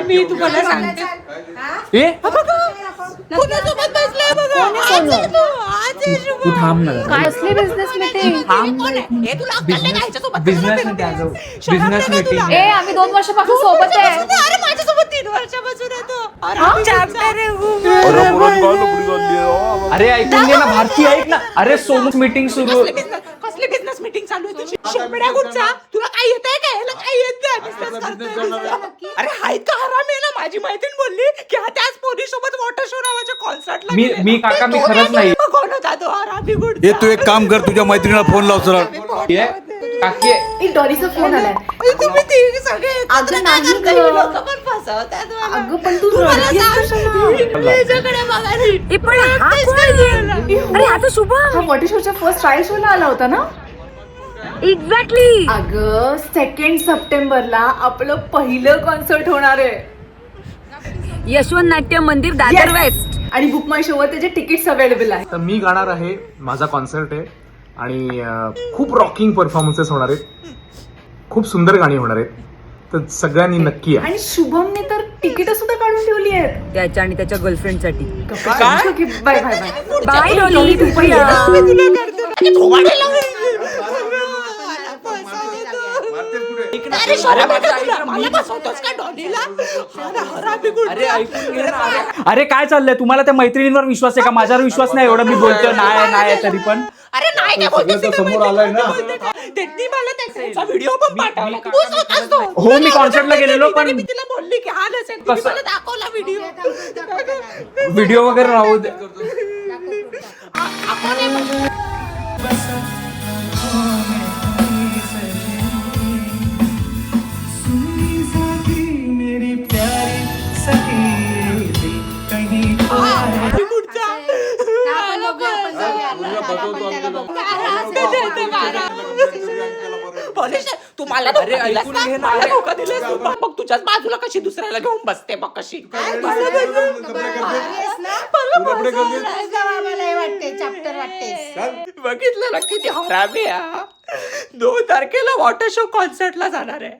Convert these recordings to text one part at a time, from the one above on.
मी तुम्हाला सांगते कुणासोबत बसलाय बघा. तू थांब ना. कसली बिझनेस मीटिंग? बिझनेस मीटिंग ए आम्ही 2 वर्षापासून सोबत आहे. अरे माझ्यासोबत 3 वर्षापासून येतो. अरे ऐकून घे ना भारती, ऐक ना. अरे सोनूच मीटिंग सुरू. कसली बिझनेस मीटिंग चालू आहे तुझी? शेंबड्या गुटचा तुला काय येतंय काय? ह्याला काय येत नाही. अरे हाय का हराम आहे ना. माझी मैत्रीण बोलली की हा त्याच पोरी सोबत वॉटर शो नावाच्या कॉन्सर्टला मी काका मी खरंच नाही. कोण होता तो हरामी गुटचा? हे तू एक काम कर, तुझ्या मैत्रिणीला फोन लाव सरळ. काकी एक डॉलीचा फोन आलाय. तुम्ही तिघी सगळे अगं नाही एकत्र गं. लोकं पण फसवतात मला. अगं पण तू रडतेस कशाला? माझ्याकडे बघा रे. अरे आता शुभ हा वॉटर शोच्या फर्स्ट ट्रायल शोला आला होता ना. एक्झॅक्टली. अगं 2 सप्टेंबरला आपलं पहिलं कॉन्सर्ट होणार आहे यशवंत नाट्य मंदिर दादर वेस्ट. आणि बुक माय शोवर त्याचे तिकीट्स अवेलेबल आहे. तर मी गाणार आहे, माझा कॉन्सर्ट आहे आणि खूप रॉकिंग परफॉर्मन्सेस होणार आहेत, खूप सुंदर गाणी होणार आहेत. तर सगळ्यांनी नक्की या. आणि शुभमने तर तिकीट सुद्धा काढून ठेवली आहेत. त्याच्या आणि त्याच्या गर्लफ्रेंडसाठी. Bye bye bye bye Dolly, तू पण या. अरे शरम आहे का तुला? मला बसवतोस का डॉलीला? हरामी गुटचा. अरे ऐकून घे ना. अरे काय चाललंय? तुम्हाला त्या मैत्रिणींवर विश्वास आहे का? माझ्यावर विश्वास नाही. एवढं मी बोलतोय नाही तरी पण. अरे नाही काय बोलतोस? समोर आलाय ना. त्यांनी मला त्याचा व्हिडिओ पण पाठवला. तू स्वतःच तो. हो मी कॉन्सर्टला गेलेलो पण मी तिला बोलली की हा नसेल. तिने मला दाखवला व्हिडिओ. व्हिडिओ वगैरे राहू दे. तुम्हाला बघ तुझ्याच बाजूला कशी दुसऱ्याला घेऊन बसते बघ कशी. बघितलं ना किती हरामी आहे. 2 तारखेला वॉटर शो कॉन्सर्टला जाणार आहे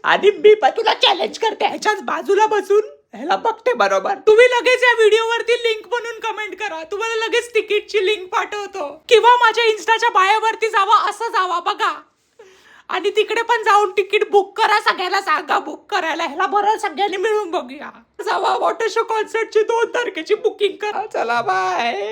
आणि मी पण तुला चॅलेंज करते ह्याच्याच बाजूला बसून ह्याला बघते बरोबर. तुम्ही लगेच या व्हिडिओ वरती लिंक बनवून कमेंट करा. तुम्हाला लगेच तिकीटची लिंक पाठवतो किंवा माझ्या इन्स्टाच्या बायोवरती जावा, असं जावा बघा आणि तिकडे पण जाऊन तिकीट बुक करा. सगळ्याला सांगा बुक करायला. ह्याला बरं सगळ्यांनी मिळून बघूया. जावा वॉटर शो कॉन्सर्टची 2 तारखेची बुकिंग करा. चला बाय.